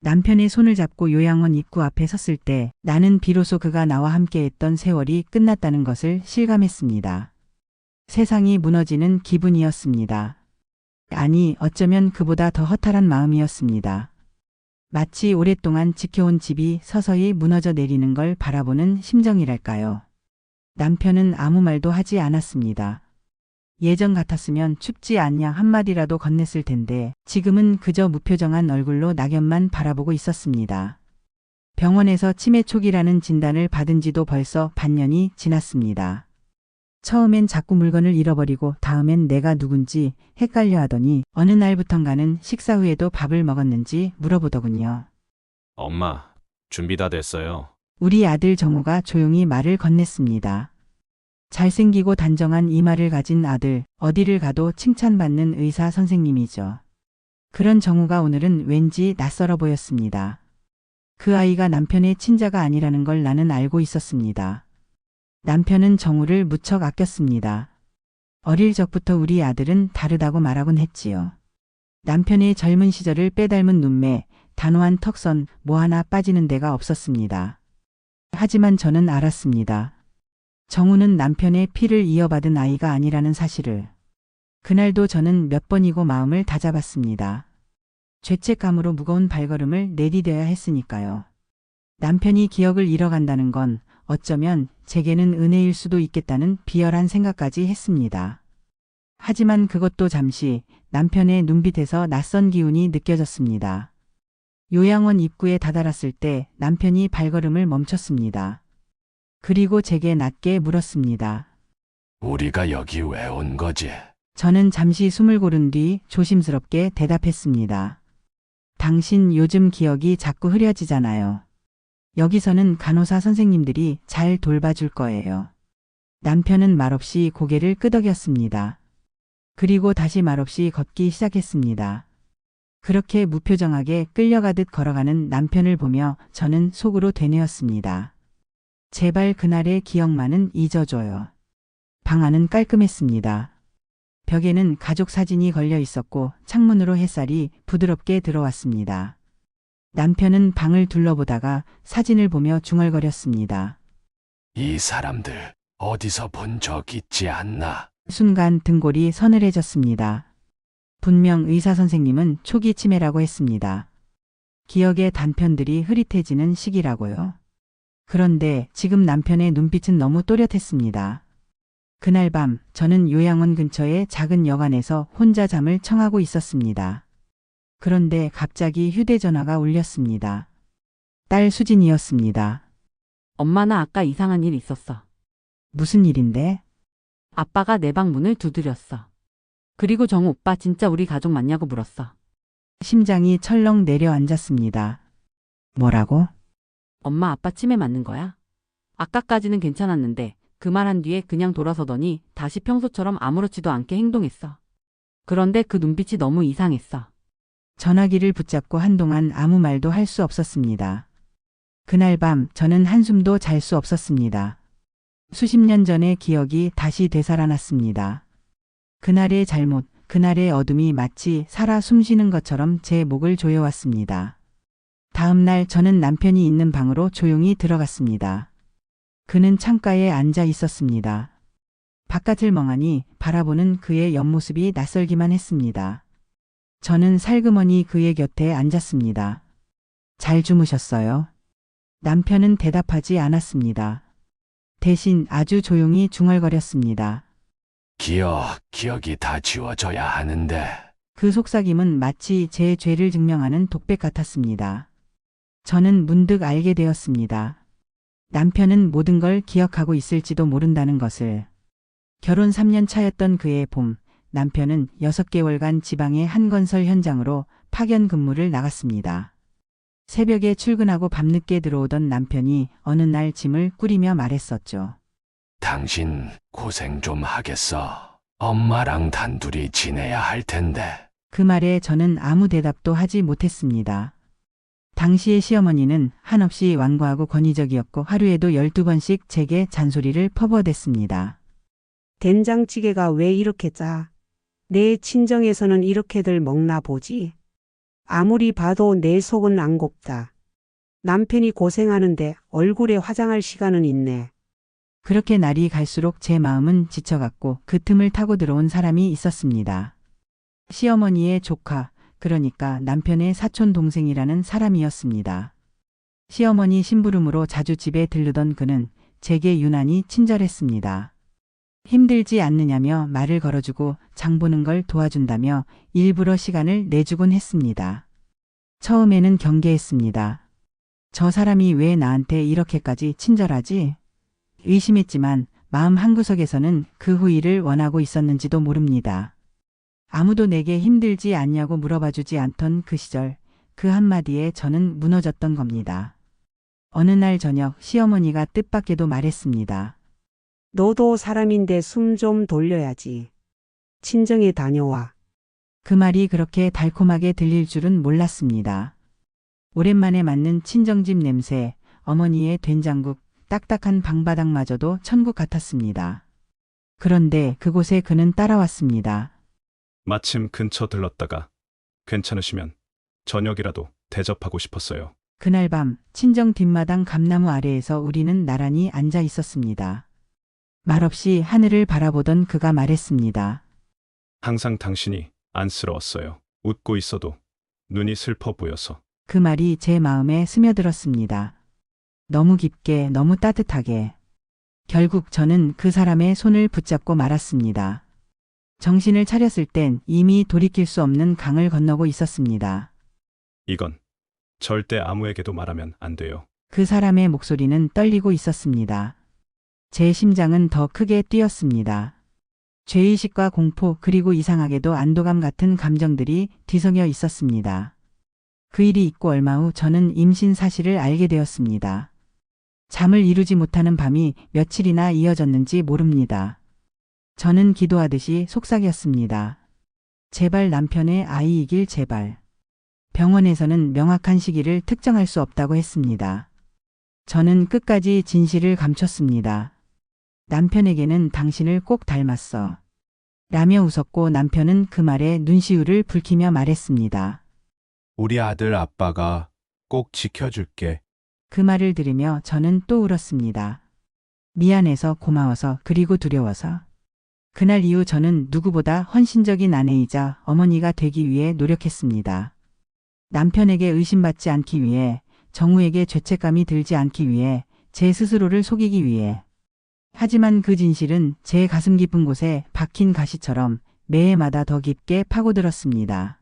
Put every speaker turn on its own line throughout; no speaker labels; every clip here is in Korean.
남편의 손을 잡고 요양원 입구 앞에 섰을 때 나는 비로소 그가 나와 함께했던 세월이 끝났다는 것을 실감했습니다. 세상이 무너지는 기분이었습니다. 아니, 어쩌면 그보다 더 허탈한 마음이었습니다. 마치 오랫동안 지켜온 집이 서서히 무너져 내리는 걸 바라보는 심정이랄까요. 남편은 아무 말도 하지 않았습니다. 예전 같았으면 춥지 않냐 한마디라도 건넸을 텐데 지금은 그저 무표정한 얼굴로 낙엽만 바라보고 있었습니다. 병원에서 치매 초기라는 진단을 받은 지도 벌써 반년이 지났습니다. 처음엔 자꾸 물건을 잃어버리고 다음엔 내가 누군지 헷갈려 하더니 어느 날부턴가는 식사 후에도 밥을 먹었는지 물어보더군요.
엄마, 준비 다 됐어요.
우리 아들 정우가 조용히 말을 건넸습니다. 잘생기고 단정한 이마를 가진 아들, 어디를 가도 칭찬받는 의사 선생님이죠. 그런 정우가 오늘은 왠지 낯설어 보였습니다. 그 아이가 남편의 친자가 아니라는 걸 나는 알고 있었습니다. 남편은 정우를 무척 아꼈습니다. 어릴 적부터 우리 아들은 다르다고 말하곤 했지요. 남편의 젊은 시절을 빼닮은 눈매, 단호한 턱선, 뭐 하나 빠지는 데가 없었습니다. 하지만 저는 알았습니다. 정우는 남편의 피를 이어받은 아이가 아니라는 사실을. 그날도 저는 몇 번이고 마음을 다잡았습니다. 죄책감으로 무거운 발걸음을 내디뎌야 했으니까요. 남편이 기억을 잃어간다는 건 어쩌면 제게는 은혜일 수도 있겠다는 비열한 생각까지 했습니다. 하지만 그것도 잠시 남편의 눈빛에서 낯선 기운이 느껴졌습니다. 요양원 입구에 다다랐을 때 남편이 발걸음을 멈췄습니다. 그리고 제게 낮게 물었습니다.
우리가 여기 왜 온 거지?
저는 잠시 숨을 고른 뒤 조심스럽게 대답했습니다. 당신 요즘 기억이 자꾸 흐려지잖아요. 여기서는 간호사 선생님들이 잘 돌봐줄 거예요. 남편은 말없이 고개를 끄덕였습니다. 그리고 다시 말없이 걷기 시작했습니다. 그렇게 무표정하게 끌려가듯 걸어가는 남편을 보며 저는 속으로 되뇌었습니다. 제발 그날의 기억만은 잊어줘요. 방 안은 깔끔했습니다. 벽에는 가족 사진이 걸려 있었고 창문으로 햇살이 부드럽게 들어왔습니다. 남편은 방을 둘러보다가 사진을 보며 중얼거렸습니다.
이 사람들 어디서 본 적 있지 않나?
순간 등골이 서늘해졌습니다. 분명 의사 선생님은 초기 치매라고 했습니다. 기억의 단편들이 흐릿해지는 시기라고요. 그런데 지금 남편의 눈빛은 너무 또렷했습니다. 그날 밤 저는 요양원 근처의 작은 여관에서 혼자 잠을 청하고 있었습니다. 그런데 갑자기 휴대전화가 울렸습니다. 딸 수진이었습니다.
엄마, 나 아까 이상한 일 있었어.
무슨 일인데?
아빠가 내 방 문을 두드렸어. 그리고 정우 오빠 진짜 우리 가족 맞냐고 물었어.
심장이 철렁 내려앉았습니다. 뭐라고?
엄마, 아빠 치매 맞는 거야? 아까까지는 괜찮았는데 그 말 한 뒤에 그냥 돌아서더니 다시 평소처럼 아무렇지도 않게 행동했어. 그런데 그 눈빛이 너무 이상했어.
전화기를 붙잡고 한동안 아무 말도 할 수 없었습니다. 그날 밤 저는 한숨도 잘 수 없었습니다. 수십 년 전의 기억이 다시 되살아났습니다. 그날의 잘못, 그날의 어둠이 마치 살아 숨쉬는 것처럼 제 목을 조여왔습니다. 다음 날 저는 남편이 있는 방으로 조용히 들어갔습니다. 그는 창가에 앉아 있었습니다. 바깥을 멍하니 바라보는 그의 옆모습이 낯설기만 했습니다. 저는 살그머니 그의 곁에 앉았습니다. 잘 주무셨어요? 남편은 대답하지 않았습니다. 대신 아주 조용히 중얼거렸습니다.
기억이 다 지워져야 하는데.
그 속삭임은 마치 제 죄를 증명하는 독백 같았습니다. 저는 문득 알게 되었습니다. 남편은 모든 걸 기억하고 있을지도 모른다는 것을. 결혼 3년 차였던 그해 봄, 남편은 6개월간 지방의 한 건설 현장으로 파견 근무를 나갔습니다. 새벽에 출근하고 밤늦게 들어오던 남편이 어느 날 짐을 꾸리며 말했었죠.
당신 고생 좀 하겠어. 엄마랑 단둘이 지내야 할 텐데.
그 말에 저는 아무 대답도 하지 못했습니다. 당시의 시어머니는 한없이 완고하고 권위적이었고 하루에도 12번씩 제게 잔소리를 퍼부어댔습니다.
된장찌개가 왜 이렇게 짜? 내 친정에서는 이렇게들 먹나 보지. 아무리 봐도 내 속은 안 곱다. 남편이 고생하는데 얼굴에 화장할 시간은 있네.
그렇게 날이 갈수록 제 마음은 지쳐갔고 그 틈을 타고 들어온 사람이 있었습니다. 시어머니의 조카, 그러니까 남편의 사촌 동생이라는 사람이었습니다. 시어머니 심부름으로 자주 집에 들르던 그는 제게 유난히 친절했습니다. 힘들지 않느냐며 말을 걸어주고 장 보는 걸 도와준다며 일부러 시간을 내주곤 했습니다. 처음에는 경계했습니다. 저 사람이 왜 나한테 이렇게까지 친절하지? 의심했지만 마음 한구석에서는 그 후일을 원하고 있었는지도 모릅니다. 아무도 내게 힘들지 않냐고 물어봐주지 않던 그 시절, 그 한마디에 저는 무너졌던 겁니다. 어느 날 저녁 시어머니가 뜻밖에도 말했습니다.
너도 사람인데 숨 좀 돌려야지. 친정에 다녀와.
그 말이 그렇게 달콤하게 들릴 줄은 몰랐습니다. 오랜만에 맡는 친정집 냄새, 어머니의 된장국, 딱딱한 방바닥마저도 천국 같았습니다. 그런데 그곳에 그는 따라왔습니다.
마침 근처 들렀다가 괜찮으시면 저녁이라도 대접하고 싶었어요.
그날 밤 친정 뒷마당 감나무 아래에서 우리는 나란히 앉아 있었습니다. 말없이 하늘을 바라보던 그가 말했습니다.
항상 당신이 안쓰러웠어요. 웃고 있어도 눈이 슬퍼 보여서.
그 말이 제 마음에 스며들었습니다. 너무 깊게, 너무 따뜻하게. 결국 저는 그 사람의 손을 붙잡고 말았습니다. 정신을 차렸을 땐 이미 돌이킬 수 없는 강을 건너고 있었습니다.
이건 절대 아무에게도 말하면 안 돼요.
그 사람의 목소리는 떨리고 있었습니다. 제 심장은 더 크게 뛰었습니다. 죄의식과 공포 그리고 이상하게도 안도감 같은 감정들이 뒤섞여 있었습니다. 그 일이 있고 얼마 후 저는 임신 사실을 알게 되었습니다. 잠을 이루지 못하는 밤이 며칠이나 이어졌는지 모릅니다. 저는 기도하듯이 속삭였습니다. 제발 남편의 아이이길 제발. 병원에서는 명확한 시기를 특정할 수 없다고 했습니다. 저는 끝까지 진실을 감췄습니다. 남편에게는 당신을 꼭 닮았어. 라며 웃었고 남편은 그 말에 눈시울을 붉히며 말했습니다.
우리 아들 아빠가 꼭 지켜줄게.
그 말을 들으며 저는 또 울었습니다. 미안해서, 고마워서, 그리고 두려워서. 그날 이후 저는 누구보다 헌신적인 아내이자 어머니가 되기 위해 노력했습니다. 남편에게 의심받지 않기 위해, 정우에게 죄책감이 들지 않기 위해, 제 스스로를 속이기 위해. 하지만 그 진실은 제 가슴 깊은 곳에 박힌 가시처럼 매해마다 더 깊게 파고들었습니다.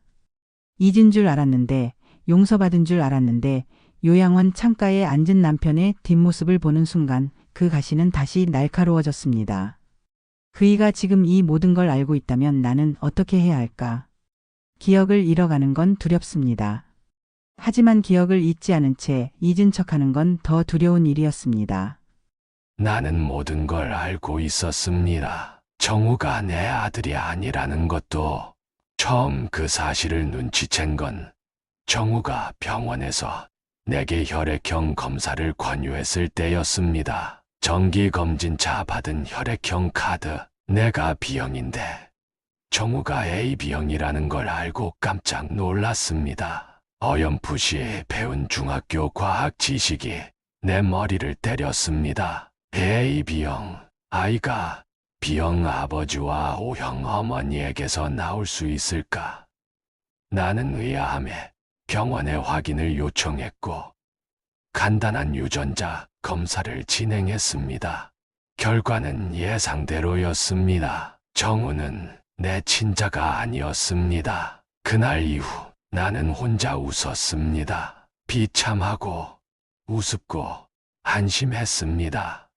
잊은 줄 알았는데, 용서받은 줄 알았는데, 요양원 창가에 앉은 남편의 뒷모습을 보는 순간 그 가시는 다시 날카로워졌습니다. 그이가 지금 이 모든 걸 알고 있다면 나는 어떻게 해야 할까? 기억을 잃어가는 건 두렵습니다. 하지만 기억을 잊지 않은 채 잊은 척하는 건 더 두려운 일이었습니다.
나는 모든 걸 알고 있었습니다. 정우가 내 아들이 아니라는 것도 처음 그 사실을 눈치챈 건 정우가 병원에서 내게 혈액형 검사를 권유했을 때였습니다. 정기검진차 받은 혈액형 카드, 내가 B형인데 정우가 AB형이라는 걸 알고 깜짝 놀랐습니다. 어렴풋이 배운 중학교 과학 지식이 내 머리를 때렸습니다. AB형, 아이가 B형 아버지와 O형 어머니에게서 나올 수 있을까? 나는 의아함에 병원에 확인을 요청했고 간단한 유전자 검사를 진행했습니다. 결과는 예상대로였습니다. 정우는 내 친자가 아니었습니다. 그날 이후 나는 혼자 웃었습니다. 비참하고 우습고 한심했습니다.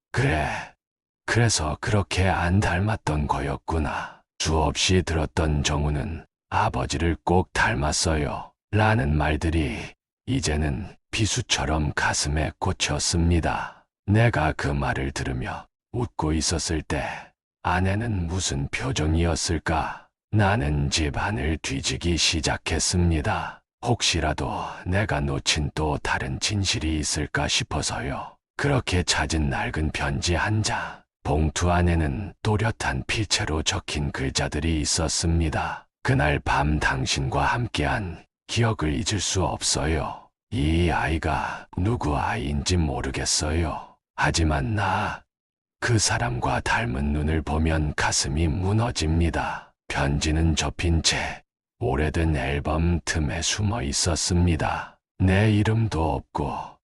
그래서 그렇게 안 닮았던 거였구나. 수없이 들었던 정우는 아버지를 꼭 닮았어요. 라는 말들이 이제는 비수처럼 가슴에 꽂혔습니다. 내가 그 말을 들으며 웃고 있었을 때 아내는 무슨 표정이었을까? 나는 집안을 뒤지기 시작했습니다. 혹시라도 내가 놓친 또 다른 진실이 있을까 싶어서요. 그렇게 찾은 낡은 편지 한 장, 봉투 안에는 또렷한 필체로 적힌 글자들이 있었습니다. 그날 밤 당신과 함께한 기억을 잊을 수 없어요. 이 아이가 누구 아이인지 모르겠어요. 하지만 그 사람과 닮은 눈을 보면 가슴이 무너집니다. 편지는 접힌 채 오래된 앨범 틈에 숨어 있었습니다. 내 이름도 없고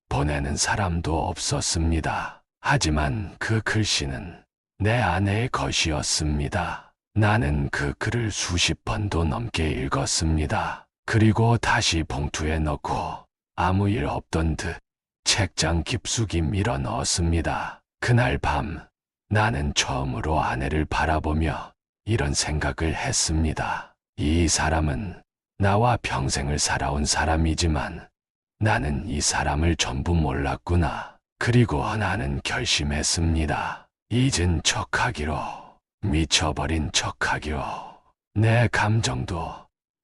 보내는 사람도 없었습니다. 하지만 그 글씨는 내 아내의 것이었습니다. 나는 그 글을 수십 번도 넘게 읽었습니다. 그리고 다시 봉투에 넣고 아무 일 없던 듯 책장 깊숙이 밀어 넣었습니다. 그날 밤 나는 처음으로 아내를 바라보며 이런 생각을 했습니다. 이 사람은 나와 평생을 살아온 사람이지만 나는 이 사람을 전부 몰랐구나. 그리고 나는 결심했습니다. 잊은 척하기로, 미쳐버린 척하기로. 내 감정도,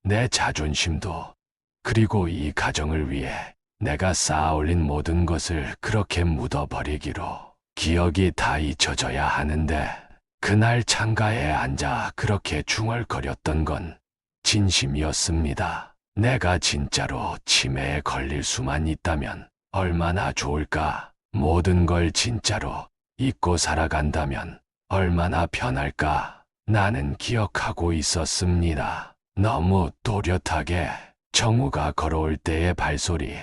내 자존심도, 그리고 이 가정을 위해 내가 쌓아올린 모든 것을 그렇게 묻어버리기로. 기억이 다 잊혀져야 하는데 그날 창가에 앉아 그렇게 중얼거렸던 건 진심이었습니다. 내가 진짜로 치매에 걸릴 수만 있다면 얼마나 좋을까? 모든 걸 진짜로 잊고 살아간다면 얼마나 편할까? 나는 기억하고 있었습니다. 너무 또렷하게 정우가 걸어올 때의 발소리,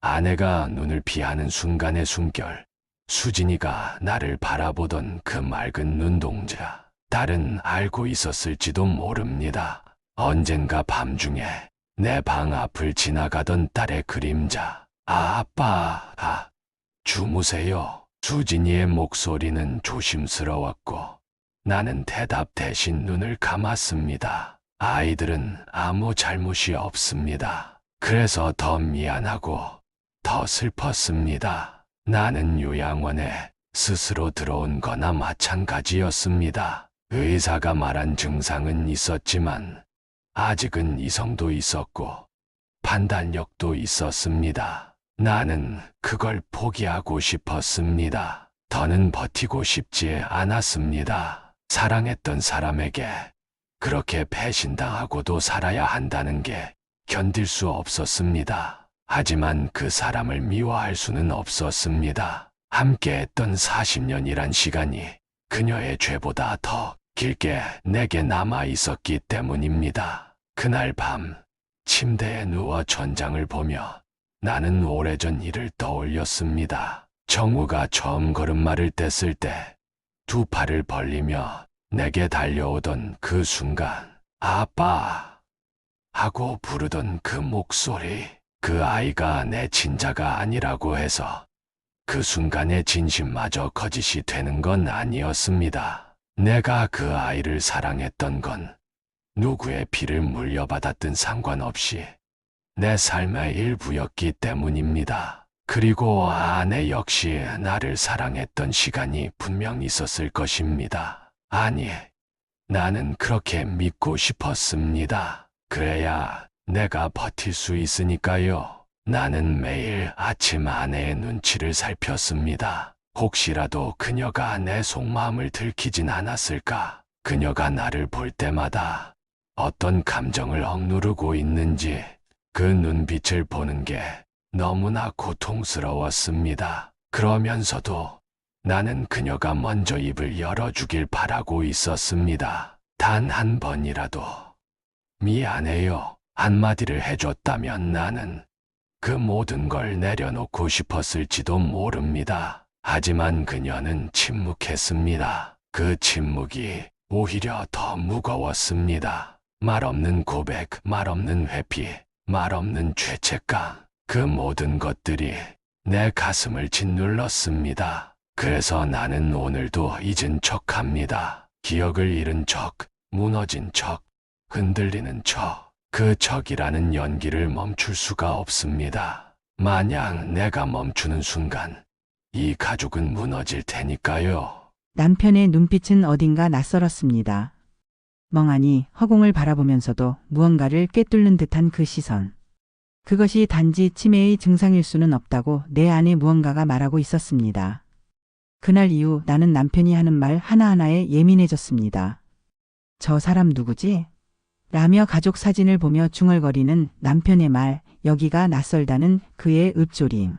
아내가 눈을 피하는 순간의 숨결, 수진이가 나를 바라보던 그 맑은 눈동자. 딸은 알고 있었을지도 모릅니다. 언젠가 밤중에 내 방 앞을 지나가던 딸의 그림자. 아빠, 주무세요. 수진이의 목소리는 조심스러웠고 나는 대답 대신 눈을 감았습니다. 아이들은 아무 잘못이 없습니다. 그래서 더 미안하고 더 슬펐습니다. 나는 요양원에 스스로 들어온 거나 마찬가지였습니다. 의사가 말한 증상은 있었지만 아직은 이성도 있었고 판단력도 있었습니다. 나는 그걸 포기하고 싶었습니다. 더는 버티고 싶지 않았습니다. 사랑했던 사람에게 그렇게 배신당하고도 살아야 한다는 게 견딜 수 없었습니다. 하지만 그 사람을 미워할 수는 없었습니다. 함께했던 40년이란 시간이 그녀의 죄보다 더 길게 내게 남아 있었기 때문입니다. 그날 밤 침대에 누워 전장을 보며 나는 오래전 일을 떠올렸습니다. 정우가 처음 걸음마를 뗐을 때 두 팔을 벌리며 내게 달려오던 그 순간, 아빠 하고 부르던 그 목소리, 그 아이가 내 친자가 아니라고 해서 그 순간의 진심마저 거짓이 되는 건 아니었습니다. 내가 그 아이를 사랑했던 건 누구의 피를 물려받았든 상관없이 내 삶의 일부였기 때문입니다. 그리고 아내 역시 나를 사랑했던 시간이 분명 있었을 것입니다. 아니, 나는 그렇게 믿고 싶었습니다. 그래야 내가 버틸 수 있으니까요. 나는 매일 아침 아내의 눈치를 살폈습니다. 혹시라도 그녀가 내 속마음을 들키진 않았을까? 그녀가 나를 볼 때마다 어떤 감정을 억누르고 있는지 그 눈빛을 보는 게 너무나 고통스러웠습니다. 그러면서도 나는 그녀가 먼저 입을 열어주길 바라고 있었습니다. 단 한 번이라도 미안해요 한마디를 해줬다면 나는 그 모든 걸 내려놓고 싶었을지도 모릅니다. 하지만 그녀는 침묵했습니다. 그 침묵이 오히려 더 무거웠습니다. 말없는 고백, 말없는 회피, 말없는 죄책감, 그 모든 것들이 내 가슴을 짓눌렀습니다. 그래서 나는 오늘도 잊은 척합니다. 기억을 잃은 척, 무너진 척, 흔들리는 척. 그 척이라는 연기를 멈출 수가 없습니다. 만약 내가 멈추는 순간 이 가족은 무너질 테니까요.
남편의 눈빛은 어딘가 낯설었습니다. 멍하니 허공을 바라보면서도 무언가를 꿰뚫는 듯한 그 시선. 그것이 단지 치매의 증상일 수는 없다고 내 안에 무언가가 말하고 있었습니다. 그날 이후 나는 남편이 하는 말 하나하나에 예민해졌습니다. 저 사람 누구지? 라며 가족 사진을 보며 중얼거리는 남편의 말, 여기가 낯설다는 그의 읊조림.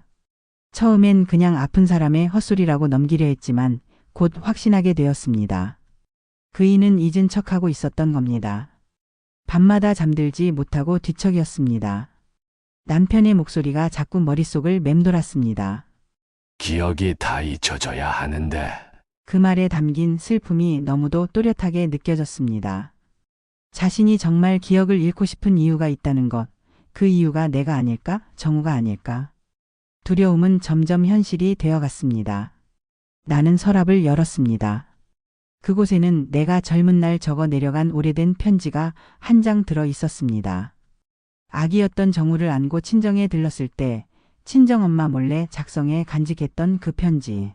처음엔 그냥 아픈 사람의 헛소리라고 넘기려 했지만 곧 확신하게 되었습니다. 그이는 잊은 척하고 있었던 겁니다. 밤마다 잠들지 못하고 뒤척였습니다. 남편의 목소리가 자꾸 머릿속을 맴돌았습니다.
기억이 다 잊혀져야 하는데
그 말에 담긴 슬픔이 너무도 또렷하게 느껴졌습니다. 자신이 정말 기억을 잃고 싶은 이유가 있다는 것, 그 이유가 내가 아닐까? 정우가 아닐까? 두려움은 점점 현실이 되어갔습니다. 나는 서랍을 열었습니다. 그곳에는 내가 젊은 날 적어 내려간 오래된 편지가 한 장 들어 있었습니다. 아기였던 정우를 안고 친정에 들렀을 때 친정엄마 몰래 작성해 간직했던 그 편지.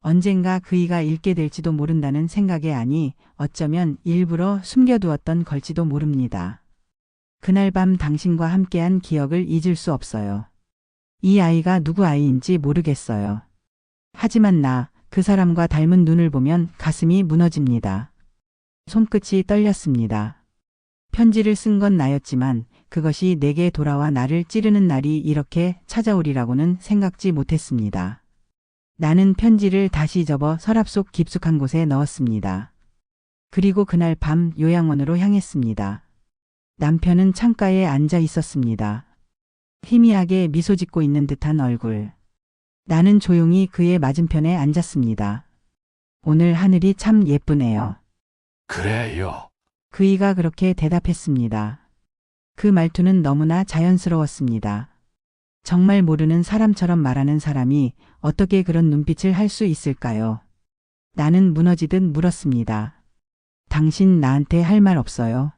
언젠가 그이가 읽게 될지도 모른다는 생각에 아니 어쩌면 일부러 숨겨두었던 걸지도 모릅니다. 그날 밤 당신과 함께한 기억을 잊을 수 없어요. 이 아이가 누구 아이인지 모르겠어요. 하지만 그 사람과 닮은 눈을 보면 가슴이 무너집니다. 손끝이 떨렸습니다. 편지를 쓴 건 나였지만 그것이 내게 돌아와 나를 찌르는 날이 이렇게 찾아오리라고는 생각지 못했습니다. 나는 편지를 다시 접어 서랍 속 깊숙한 곳에 넣었습니다. 그리고 그날 밤 요양원으로 향했습니다. 남편은 창가에 앉아 있었습니다. 희미하게 미소 짓고 있는 듯한 얼굴. 나는 조용히 그의 맞은편에 앉았습니다. 오늘 하늘이 참 예쁘네요.
그래요.
그이가 그렇게 대답했습니다. 그 말투는 너무나 자연스러웠습니다. 정말 모르는 사람처럼 말하는 사람이 어떻게 그런 눈빛을 할 수 있을까요? 나는 무너지듯 물었습니다. 당신 나한테 할 말 없어요?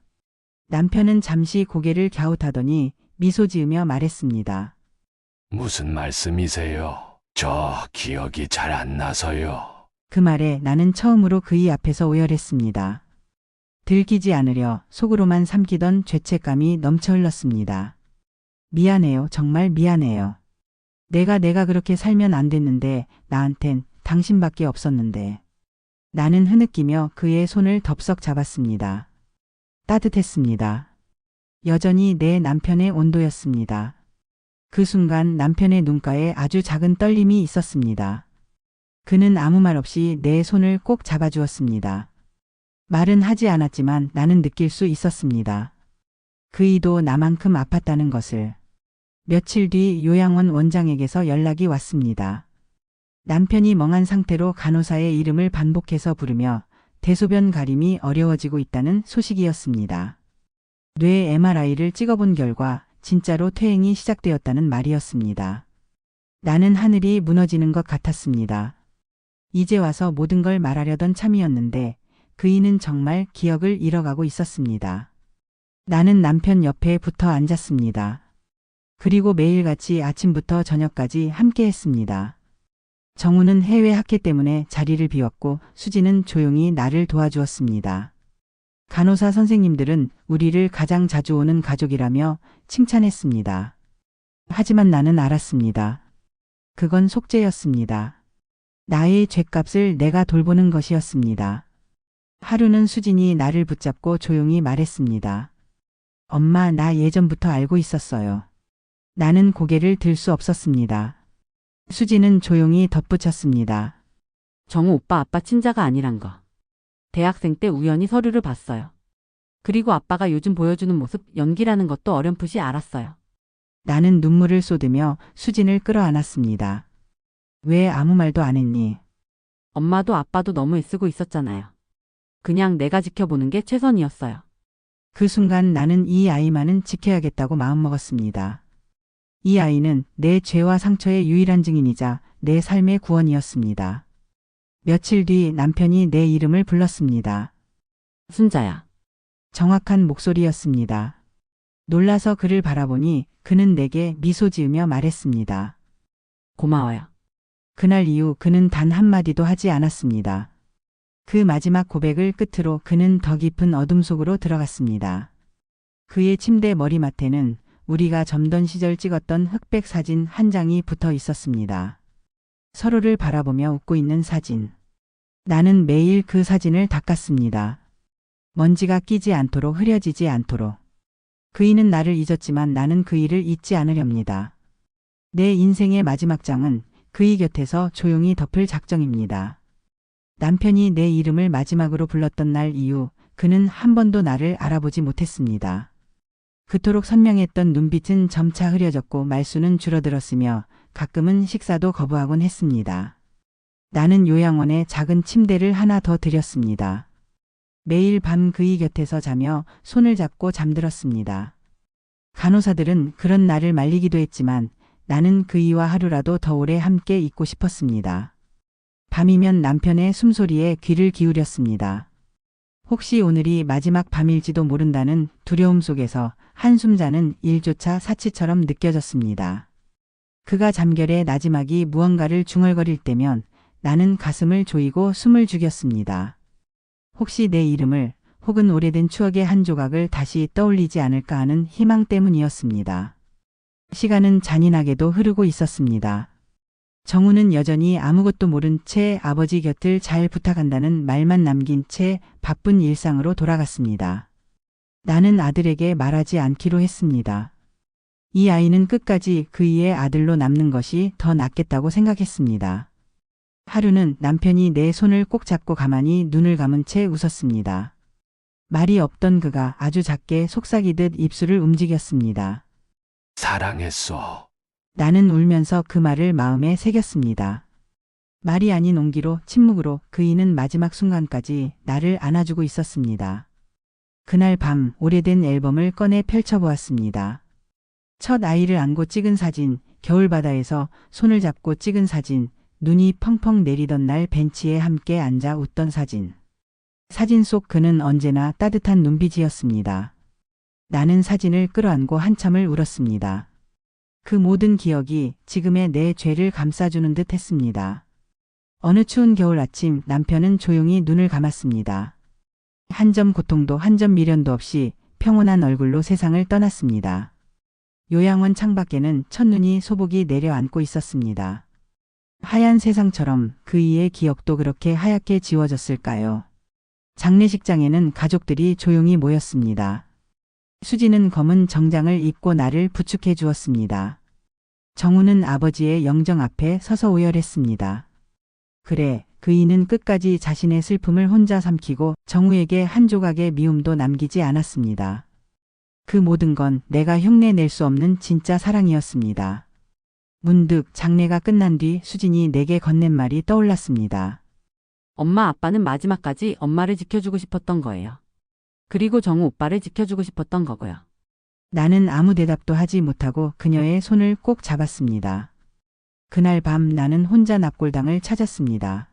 남편은 잠시 고개를 갸웃하더니 미소 지으며 말했습니다.
무슨 말씀이세요? 저 기억이 잘 안 나서요.
그 말에 나는 처음으로 그이 앞에서 오열했습니다. 들키지 않으려 속으로만 삼키던 죄책감이 넘쳐 흘렀습니다. 미안해요. 정말 미안해요. 내가 그렇게 살면 안 됐는데 나한텐 당신밖에 없었는데. 나는 흐느끼며 그의 손을 덥석 잡았습니다. 따뜻했습니다. 여전히 내 남편의 온도였습니다. 그 순간 남편의 눈가에 아주 작은 떨림이 있었습니다. 그는 아무 말 없이 내 손을 꼭 잡아주었습니다. 말은 하지 않았지만 나는 느낄 수 있었습니다. 그이도 나만큼 아팠다는 것을. 며칠 뒤 요양원 원장에게서 연락이 왔습니다. 남편이 멍한 상태로 간호사의 이름을 반복해서 부르며 대소변 가림이 어려워지고 있다는 소식이었습니다. 뇌 MRI를 찍어본 결과 진짜로 퇴행이 시작되었다는 말이었습니다. 나는 하늘이 무너지는 것 같았습니다. 이제 와서 모든 걸 말하려던 참이었는데 그이는 정말 기억을 잃어가고 있었습니다. 나는 남편 옆에 붙어 앉았습니다. 그리고 매일같이 아침부터 저녁까지 함께 했습니다. 정우는 해외 학회 때문에 자리를 비웠고 수지는 조용히 나를 도와주었습니다. 간호사 선생님들은 우리를 가장 자주 오는 가족이라며 칭찬했습니다. 하지만 나는 알았습니다. 그건 속죄였습니다. 나의 죗값을 내가 돌보는 것이었습니다. 하루는 수진이 나를 붙잡고 조용히 말했습니다. 엄마, 나 예전부터 알고 있었어요. 나는 고개를 들 수 없었습니다. 수진은 조용히 덧붙였습니다.
정우 오빠 아빠 친자가 아니란 거. 대학생 때 우연히 서류를 봤어요. 그리고 아빠가 요즘 보여주는 모습 연기라는 것도 어렴풋이 알았어요.
나는 눈물을 쏟으며 수진을 끌어안았습니다. 왜 아무 말도 안 했니?
엄마도 아빠도 너무 애쓰고 있었잖아요. 그냥 내가 지켜보는 게 최선이었어요.
그 순간 나는 이 아이만은 지켜야겠다고 마음먹었습니다. 이 아이는 내 죄와 상처의 유일한 증인이자 내 삶의 구원이었습니다. 며칠 뒤 남편이 내 이름을 불렀습니다.
순자야.
정확한 목소리였습니다. 놀라서 그를 바라보니 그는 내게 미소 지으며 말했습니다.
고마워요.
그날 이후 그는 단 한마디도 하지 않았습니다. 그 마지막 고백을 끝으로 그는 더 깊은 어둠 속으로 들어갔습니다. 그의 침대 머리맡에는 우리가 젊던 시절 찍었던 흑백 사진 한 장이 붙어 있었습니다. 서로를 바라보며 웃고 있는 사진. 나는 매일 그 사진을 닦았습니다. 먼지가 끼지 않도록 흐려지지 않도록. 그이는 나를 잊었지만 나는 그이를 잊지 않으렵니다. 내 인생의 마지막 장은 그이 곁에서 조용히 덮을 작정입니다. 남편이 내 이름을 마지막으로 불렀던 날 이후 그는 한 번도 나를 알아보지 못했습니다. 그토록 선명했던 눈빛은 점차 흐려졌고 말수는 줄어들었으며 가끔은 식사도 거부하곤 했습니다. 나는 요양원에 작은 침대를 하나 더 들였습니다. 매일 밤 그이 곁에서 자며 손을 잡고 잠들었습니다. 간호사들은 그런 나를 말리기도 했지만 나는 그이와 하루라도 더 오래 함께 있고 싶었습니다. 밤이면 남편의 숨소리에 귀를 기울였습니다. 혹시 오늘이 마지막 밤일지도 모른다는 두려움 속에서 한숨 자는 일조차 사치처럼 느껴졌습니다. 그가 잠결에 나지막이 무언가를 중얼거릴 때면 나는 가슴을 조이고 숨을 죽였습니다. 혹시 내 이름을 혹은 오래된 추억의 한 조각을 다시 떠올리지 않을까 하는 희망 때문이었습니다. 시간은 잔인하게도 흐르고 있었습니다. 정우는 여전히 아무것도 모른 채 아버지 곁을 잘 부탁한다는 말만 남긴 채 바쁜 일상으로 돌아갔습니다. 나는 아들에게 말하지 않기로 했습니다. 이 아이는 끝까지 그이의 아들로 남는 것이 더 낫겠다고 생각했습니다. 하루는 남편이 내 손을 꼭 잡고 가만히 눈을 감은 채 웃었습니다. 말이 없던 그가 아주 작게 속삭이듯 입술을 움직였습니다.
사랑했어.
나는 울면서 그 말을 마음에 새겼습니다. 말이 아닌 온기로 침묵으로 그이는 마지막 순간까지 나를 안아주고 있었습니다. 그날 밤 오래된 앨범을 꺼내 펼쳐보았습니다. 첫 아이를 안고 찍은 사진, 겨울바다에서 손을 잡고 찍은 사진, 눈이 펑펑 내리던 날 벤치에 함께 앉아 웃던 사진. 사진 속 그는 언제나 따뜻한 눈빛이었습니다. 나는 사진을 끌어안고 한참을 울었습니다. 그 모든 기억이 지금의 내 죄를 감싸주는 듯 했습니다. 어느 추운 겨울 아침 남편은 조용히 눈을 감았습니다. 한 점 고통도 한 점 미련도 없이 평온한 얼굴로 세상을 떠났습니다. 요양원 창밖에는 첫눈이 소복이 내려앉고 있었습니다. 하얀 세상처럼 그이의 기억도 그렇게 하얗게 지워졌을까요? 장례식장에는 가족들이 조용히 모였습니다. 수지는 검은 정장을 입고 나를 부축해 주었습니다. 정우는 아버지의 영정 앞에 서서 오열했습니다. 그래, 그이는 끝까지 자신의 슬픔을 혼자 삼키고 정우에게 한 조각의 미움도 남기지 않았습니다. 그 모든 건 내가 흉내낼 수 없는 진짜 사랑이었습니다. 문득 장례가 끝난 뒤 수진이 내게 건넨 말이 떠올랐습니다.
엄마 아빠는 마지막까지 엄마를 지켜주고 싶었던 거예요. 그리고 정우 오빠를 지켜주고 싶었던 거고요.
나는 아무 대답도 하지 못하고 그녀의 손을 꼭 잡았습니다. 그날 밤 나는 혼자 납골당을 찾았습니다.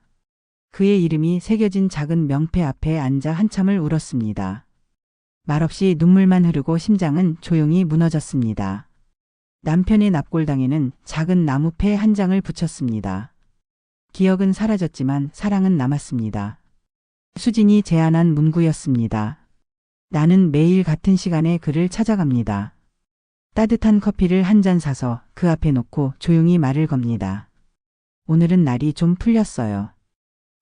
그의 이름이 새겨진 작은 명패 앞에 앉아 한참을 울었습니다. 말없이 눈물만 흐르고 심장은 조용히 무너졌습니다. 남편의 납골당에는 작은 나무패 한 장을 붙였습니다. 기억은 사라졌지만 사랑은 남았습니다. 수진이 제안한 문구였습니다. 나는 매일 같은 시간에 그를 찾아갑니다. 따뜻한 커피를 한 잔 사서 그 앞에 놓고 조용히 말을 겁니다. 오늘은 날이 좀 풀렸어요.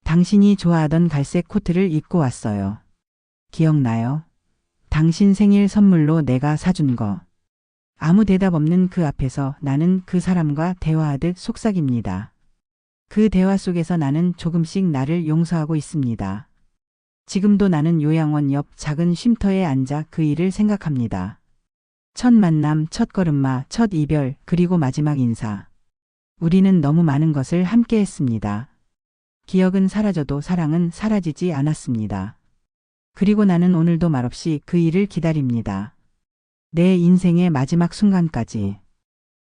당신이 좋아하던 갈색 코트를 입고 왔어요. 기억나요? 당신 생일 선물로 내가 사준 거. 아무 대답 없는 그 앞에서 나는 그 사람과 대화하듯 속삭입니다. 그 대화 속에서 나는 조금씩 나를 용서하고 있습니다. 지금도 나는 요양원 옆 작은 쉼터에 앉아 그 일을 생각합니다. 첫 만남, 첫 걸음마, 첫 이별, 그리고 마지막 인사. 우리는 너무 많은 것을 함께 했습니다. 기억은 사라져도 사랑은 사라지지 않았습니다. 그리고 나는 오늘도 말없이 그 일을 기다립니다. 내 인생의 마지막 순간까지.